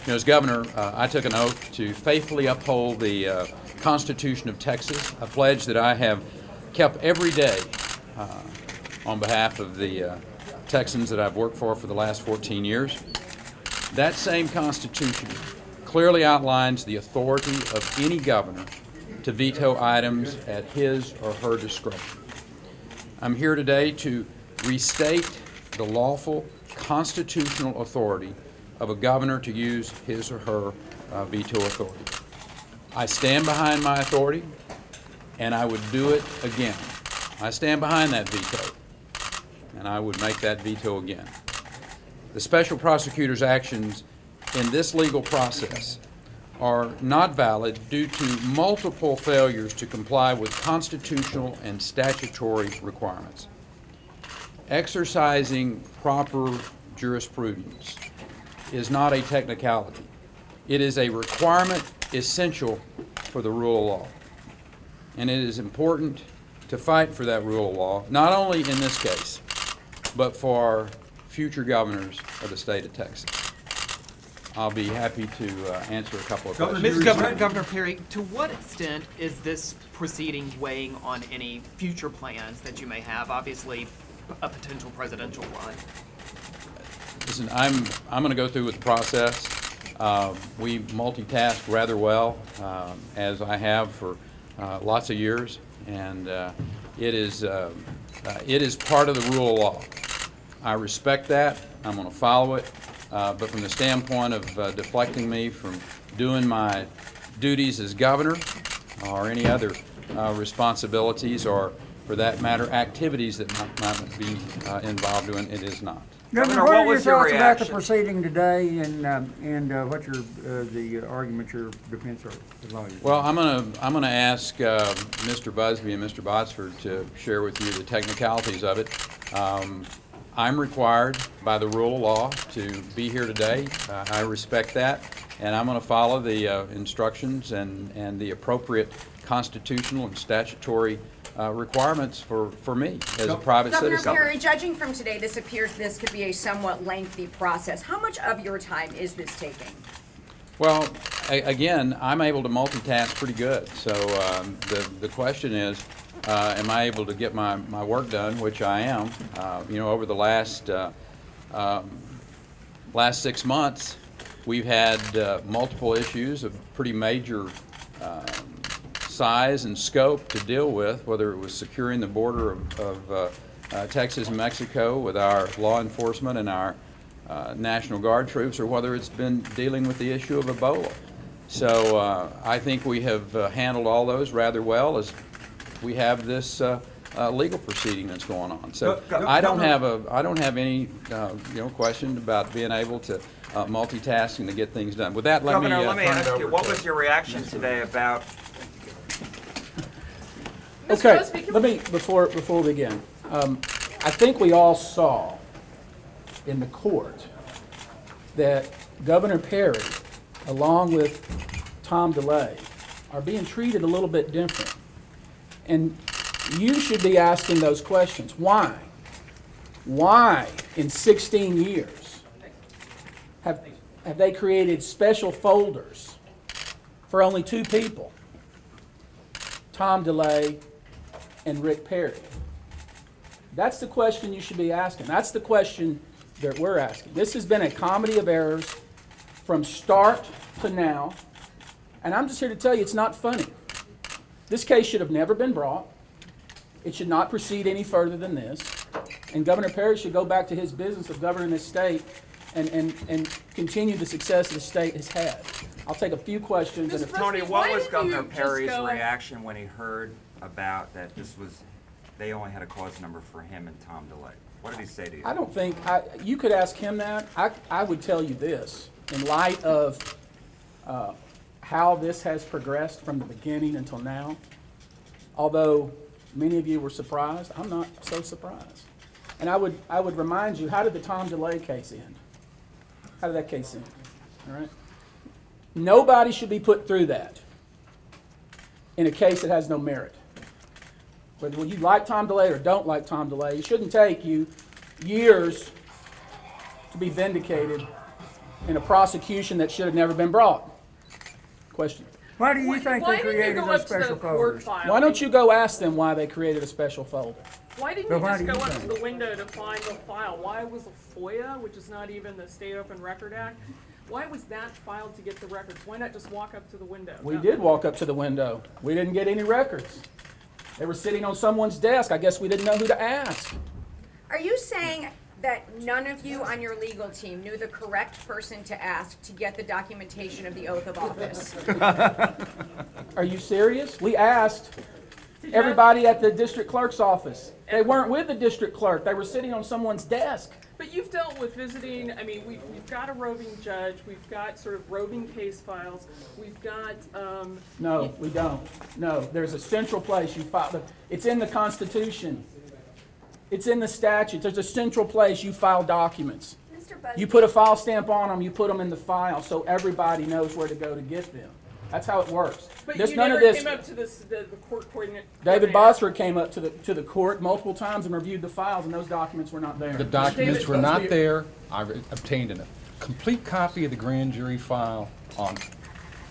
As governor, I took an oath to faithfully uphold the Constitution of Texas, a pledge that I have kept every day on behalf of the Texans that I've worked for the last 14 years. That same Constitution clearly outlines the authority of any governor to veto items at his or her discretion. I'm here today to restate the lawful constitutional authority of a governor to use his or her veto authority. I stand behind my authority, and I would do it again. I stand behind that veto, and I would make that veto again. The special prosecutor's actions in this legal process are not valid due to multiple failures to comply with constitutional and statutory requirements. Exercising proper jurisprudence is not a technicality. It is a requirement essential for the rule of law. And it is important to fight for that rule of law, not only in this case, but for future governors of the state of Texas. I'll be happy to answer a couple of questions. Governor Perry, to what extent is this proceeding weighing on any future plans that you may have? Obviously, a potential presidential run. Listen, I'm going to go through with the process. We multitask rather well, as I have for lots of years, and it is part of the rule of law. I respect that. I'm going to follow it. But from the standpoint of deflecting me from doing my duties as governor or any other responsibilities, or for that matter, activities that might be involved in, it is not. Governor, what are your thoughts about the proceeding today, and what's the argument your defense lawyers? Well, I'm gonna ask Mr. Busby and Mr. Botsford to share with you the technicalities of it. I'm required by the rule of law to be here today. I respect that, and I'm going to follow the instructions and the appropriate constitutional and statutory requirements for me as a private citizen. Governor Perry, judging from today, this appears this could be a somewhat lengthy process. How much of your time is this taking? Well, again, I'm able to multitask pretty good. So the question is, am I able to get my work done, which I am. Over the last 6 months, we've had multiple issues of pretty major size and scope to deal with, whether it was securing the border of Texas and Mexico with our law enforcement and our National Guard troops, or whether it's been dealing with the issue of Ebola. So I think we have handled all those rather well, as we have this legal proceeding that's going on. So I don't have any question about being able to multitask and to get things done. With that, let me ask you, what was your reaction today about? Okay, before we begin, I think we all saw in the court that Governor Perry, along with Tom DeLay, are being treated a little bit different. And you should be asking those questions. Why? Why in 16 years have they created special folders for only 2 people, Tom DeLay and Rick Perry? That's the question you should be asking. That's the question that we're asking. This has been a comedy of errors from start to now, and I'm just here to tell you it's not funny. This case should have never been brought. It should not proceed any further than this. And Governor Perry should go back to his business of governing this state and continue the success the state has had. I'll take a few questions. And Tony, what was Governor Perry's reaction when he heard about that they only had a cause number for him and Tom DeLay? What did he say to you? I don't think, you could ask him that. I would tell you this, in light of how this has progressed from the beginning until now, although many of you were surprised, I'm not so surprised. And I would remind you, how did the Tom DeLay case end? How did that case end? All right? Nobody should be put through that in a case that has no merit. Whether you like Tom DeLay or don't like Tom DeLay, it shouldn't take you years to be vindicated in a prosecution that should have never been brought. Question. Why do you think they created those special folders? Why don't you go ask them why they created a special folder? Why didn't But you why just do go you up think? to the window to find the file? Why was a FOIA, which is not even the State Open Record Act, why was that filed to get the records? Why not just walk up to the window? We did walk up to the window. We didn't get any records. They were sitting on someone's desk. I guess we didn't know who to ask. Are you saying that none of you on your legal team knew the correct person to ask to get the documentation of the oath of office? Are you serious? We asked everybody at the district clerk's office. They weren't with the district clerk. They were sitting on someone's desk. But you've dealt with visiting, I mean, we've got a roving judge, we've got sort of roving case files, we've got, No, we don't. No, there's a central place you file. It's in the Constitution. It's in the statute. There's a central place you file documents. Mr. Busby, You put a file stamp on them, you put them in the file so everybody knows where to go to get them. That's how it works. but This- you none never of this. came up to the court coordinator. David Bosford came up to the court multiple times and reviewed the files, and those documents were not there. The documents David, were not there. I obtained a complete copy of the grand jury file on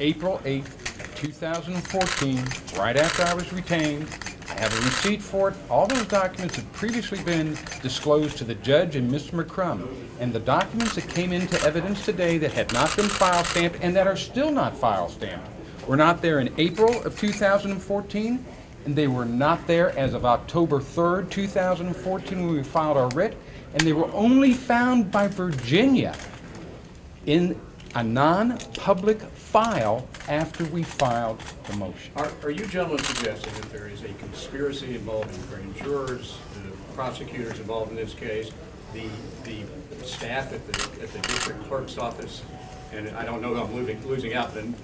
April 8th, 2014, right after I was retained. I have a receipt for it. All those documents had previously been disclosed to the judge and Mr. McCrum. And the documents that came into evidence today that had not been file stamped and that are still not file stamped were not there in April of 2014, and they were not there as of October 3rd, 2014, when we filed our writ, and they were only found by Virginia in a non-public file after we filed the motion. Are you gentlemen suggesting that there is a conspiracy involving grand jurors, the prosecutors involved in this case, the staff at the district clerk's office, and I don't know if I'm losing out, then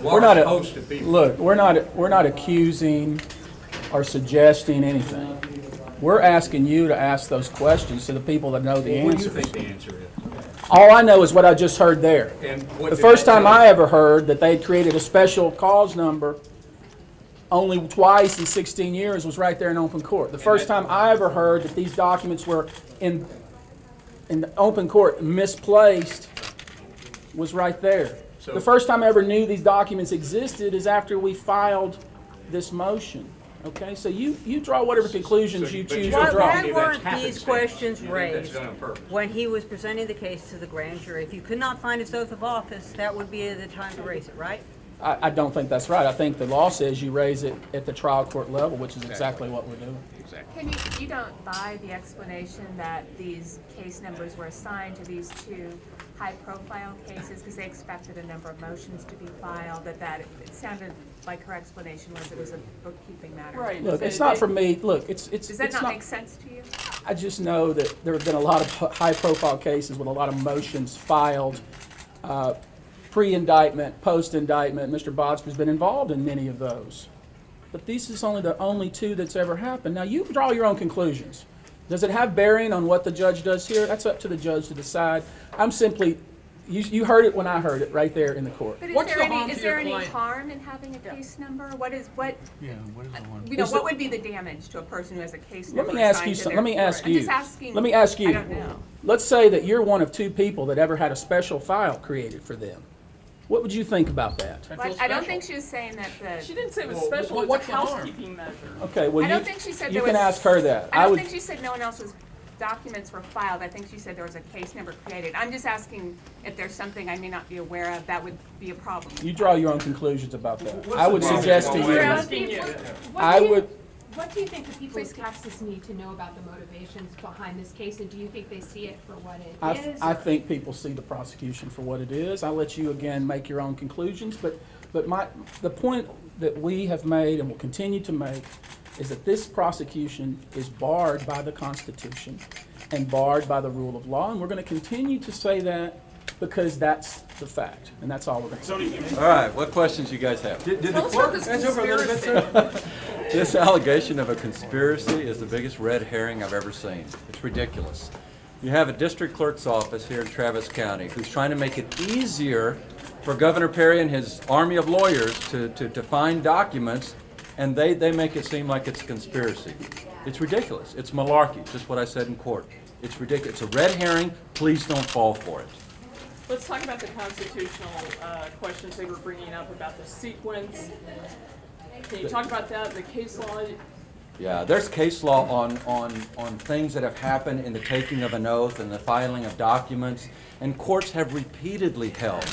We're not host of people. Look, we're not accusing or suggesting anything. We're asking you to ask those questions to the people that know the What do you answers. think the answer is? All I know is what I just heard there. And what The did first that time tell you? I ever heard that they created a special cause number only twice in 16 years was right there in open court. The first time I ever heard that these documents were in the open court misplaced was right there. So- The first time I ever knew these documents existed is after we filed this motion. Okay, so you draw whatever conclusions you But choose you to don't draw. think Why that's weren't these happenstance? questions You think that's raised done on purpose? when he was presenting the case to the grand jury? If you could not find his oath of office, that would be the time to raise it, right? I don't think that's right. I think the law says you raise it at the trial court level, which is exactly what we're doing. Can you don't buy the explanation that these case numbers were assigned to these two high-profile cases because they expected a number of motions to be filed, that it sounded like her explanation was it was a bookkeeping matter. Right. Look, it's not for me. Look, it's Does that it's not not. make sense to you? I just know that there have been a lot of high-profile cases with a lot of motions filed, pre-indictment, post-indictment. Mr. Bodsford's been involved in many of those. But this is only the only two that's ever happened. Now, you draw your own conclusions. Does it have bearing on what the judge does here? That's up to the judge to decide. I'm simply, you heard it when I heard it, right there in the court. But What's the harm is to there your any client? harm in having a case number? What Yeah, what is the one? you know, Is what the- would be the damage to a person who has a case Let number? me ask assigned you to something. their Let me ask court? you. I'm just asking. Let me ask you. I don't know. Let's say that you're one of two people that ever had a special file created for them. What would you think about that? But I don't think she was saying that She the. didn't say it was Well, special, it's what's a the harm? housekeeping measure. Okay, well, I don't think she said you there can was. ask her that. I don't would. think she said no one else's documents were filed. I think she said there was a case number created. I'm just asking if there's something I may not be aware of that would be a problem. You draw your own conclusions about that. What's I would the problem? suggest to Well, We're you. asking you. I would. What do you think the people of Texas need to know about the motivations behind this case, and do you think they see it for what it is? I think people see the prosecution for what it is. I'll let you again make your own conclusions, but the point that we have made and will continue to make is that this prosecution is barred by the Constitution and barred by the rule of law, and we're going to continue to say that because that's the fact, and that's all we're going to say. All right, what questions you guys have? Did the clerk edge over a little bit, sir? This allegation of a conspiracy is the biggest red herring I've ever seen. It's ridiculous. You have a district clerk's office here in Travis County who's trying to make it easier for Governor Perry and his army of lawyers to find documents, and they make it seem like it's a conspiracy. It's ridiculous. It's malarkey, just what I said in court. It's ridiculous. It's a red herring. Please don't fall for it. Let's talk about the constitutional questions they were bringing up about the sequence. Can you talk about that, the case law? Yeah, there's case law on things that have happened in the taking of an oath and the filing of documents, and courts have repeatedly held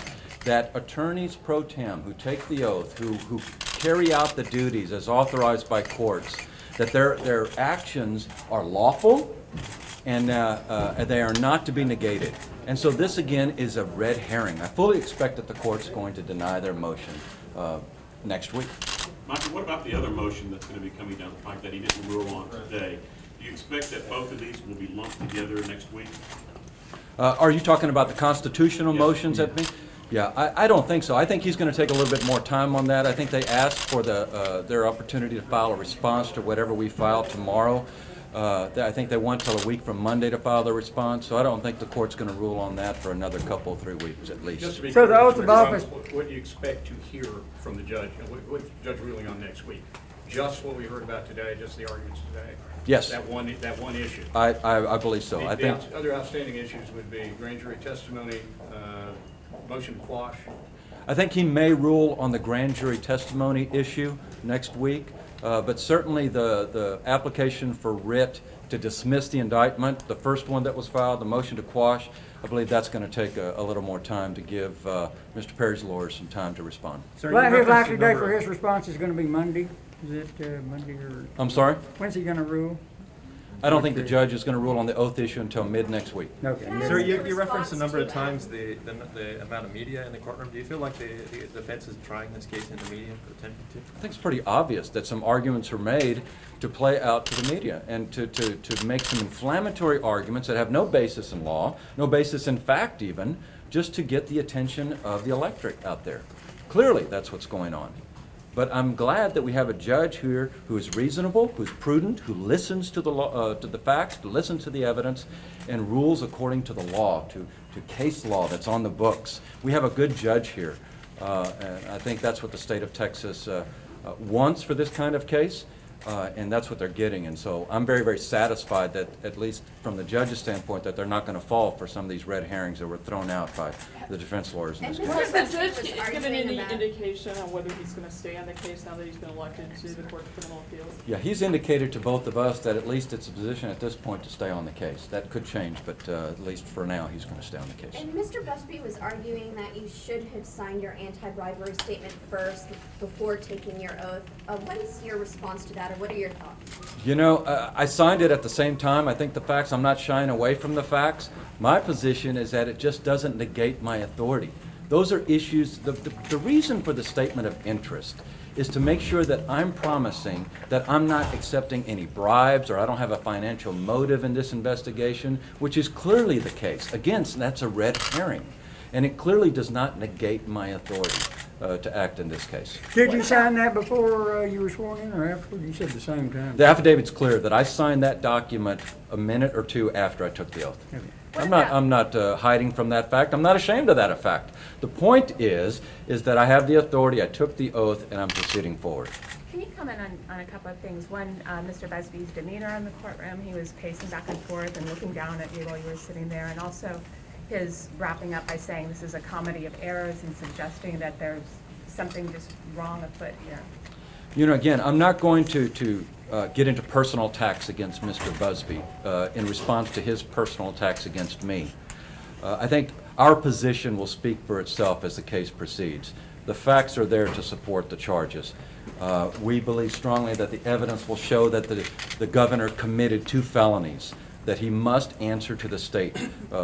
that attorneys pro tem who take the oath, who carry out the duties as authorized by courts, that their actions are lawful and they are not to be negated. And so this again is a red herring. I fully expect that the court's going to deny their motion next week. Michael, what about the other motion that's going to be coming down the pike that he didn't rule on today? Do you expect that both of these will be lumped together next week? Are you talking about the constitutional motions at me? Yeah, I don't think so. I think he's going to take a little bit more time on that. I think they asked for their opportunity to file a response to whatever we file tomorrow. I think they want till a week from Monday to file their response, so I don't think the court's going to rule on that for another couple, 3 weeks at least. Just to be So clear, the oath of office. What do you expect to hear from the judge? What's the judge ruling on next week? Just what we heard about today, just the arguments today? Yes. That one issue? I believe so. The I think other outstanding issues would be grand jury testimony, motion to quash. I think he may rule on the grand jury testimony issue next week, but certainly the application for writ to dismiss the indictment, the first one that was filed, the motion to quash, I believe that's going to take a little more time to give Mr. Perry's lawyers some time to respond. His likely date for his response is going to be Monday. Is it Monday or? I'm sorry? When's he going to rule? I don't think the judge is going to rule on the oath issue until mid next week. Okay. Sir, you referenced a number of times the amount of media in the courtroom. Do you feel like the defense is trying this case in the media, attempting to? I think it's pretty obvious that some arguments are made to play out to the media and to make some inflammatory arguments that have no basis in law, no basis in fact even, just to get the attention of the electorate out there. Clearly, that's what's going on. But I'm glad that we have a judge here who is reasonable, who's prudent, who listens to the law, to the facts, who listens to the evidence, and rules according to the law, to case law that's on the books. We have a good judge here, and I think that's what the state of Texas wants for this kind of case, and that's what they're getting. And so I'm very, very satisfied that, at least from the judge's standpoint, that they're not going to fall for some of these red herrings that were thrown out by the defense lawyers in this case. Has the judge given any indication on whether he's going to stay on the case now that he's been elected to the Court of Criminal Appeals? Yeah, he's indicated to both of us that at least it's a position at this point to stay on the case. That could change, but at least for now, he's going to stay on the case. And Mr. Busby was arguing that you should have signed your anti-bribery statement first before taking your oath. What is your response to that, or what are your thoughts? You know, I signed it at the same time. I think the facts, I'm not shying away from the facts. My position is that it just doesn't negate my authority. Those are issues, the reason for the statement of interest is to make sure that I'm promising that I'm not accepting any bribes or I don't have a financial motive in this investigation, which is clearly the case. Again, that's a red herring, and it clearly does not negate my authority to act in this case. Did you sign that before you were sworn in or after? You said the same time. The affidavit's clear that I signed that document a minute or two after I took the oath. Okay. I'm not hiding from that fact. I'm not ashamed of that fact. The point is that I have the authority, I took the oath, and I'm proceeding forward. Can you comment on a couple of things? One, Mr. Busby's demeanor in the courtroom. He was pacing back and forth and looking down at you while you were sitting there, and also his wrapping up by saying this is a comedy of errors and suggesting that there's something just wrong afoot here. You know, again, I'm not going to get into personal attacks against Mr. Busby in response to his personal attacks against me. I think our position will speak for itself as the case proceeds. The facts are there to support the charges. We believe strongly that the evidence will show that the governor committed 2 felonies that he must answer to the state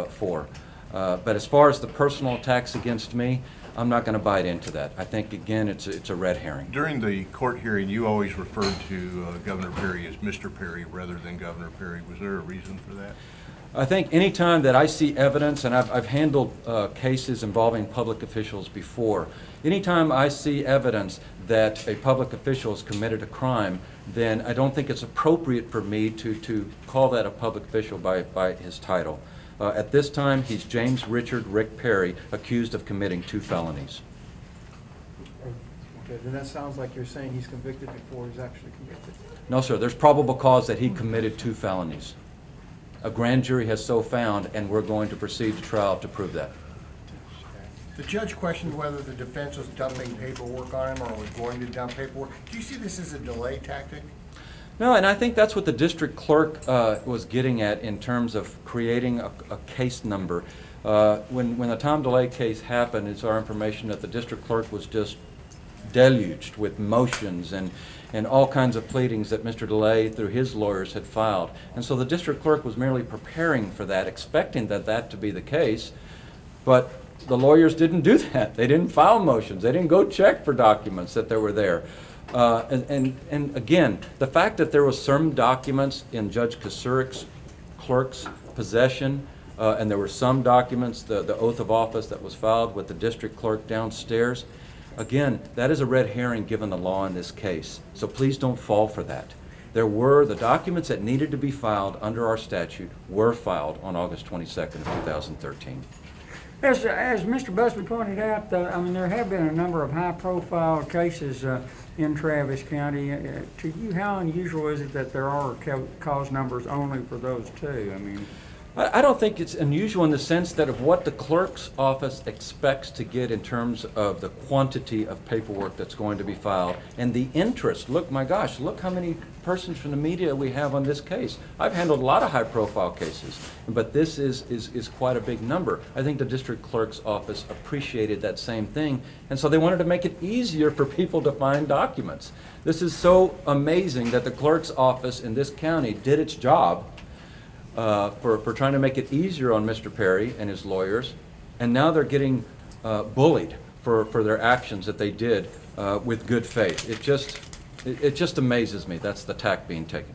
for. But as far as the personal attacks against me, I'm not going to bite into that. I think, again, it's a red herring. During the court hearing, you always referred to Governor Perry as Mr. Perry rather than Governor Perry. Was there a reason for that? I think any time that I see evidence, and I've handled cases involving public officials before, anytime I see evidence that a public official has committed a crime, then I don't think it's appropriate for me to call that a public official by his title. At this time, he's James Richard Rick Perry, accused of committing 2 felonies. Okay, then that sounds like you're saying he's convicted before he's actually convicted. No, sir. There's probable cause that he committed 2 felonies. A grand jury has so found, and we're going to proceed to trial to prove that. The judge questioned whether the defense was dumping paperwork on him or was going to dump paperwork. Do you see this as a delay tactic? No, and I think that's what the district clerk was getting at in terms of creating a case number. When the Tom DeLay case happened, it's our information that the district clerk was just deluged with motions and all kinds of pleadings that Mr. DeLay, through his lawyers, had filed. And so the district clerk was merely preparing for that, expecting that to be the case. But the lawyers didn't do that. They didn't file motions. They didn't go check for documents that they were there. And again, the fact that there was some documents in Judge Kasurik's clerk's possession, and there were some documents, the oath of office that was filed with the district clerk downstairs, again, that is a red herring given the law in this case. So please don't fall for that. The documents that needed to be filed under our statute were filed on August 22nd of 2013. As Mr. Busby pointed out, I mean, there have been a number of high-profile cases in Travis County. To you, how unusual is it that there are cause numbers only for those two? I mean, I don't think it's unusual in the sense that of what the clerk's office expects to get in terms of the quantity of paperwork that's going to be filed and the interest. Look, my gosh, look how many persons from the media we have on this case. I've handled a lot of high-profile cases, but this is quite a big number. I think the district clerk's office appreciated that same thing, and so they wanted to make it easier for people to find documents. This is so amazing that the clerk's office in this county did its job for trying to make it easier on Mr. Perry and his lawyers, and now they're getting bullied for their actions that they did with good faith. It just amazes me. That's the tack being taken.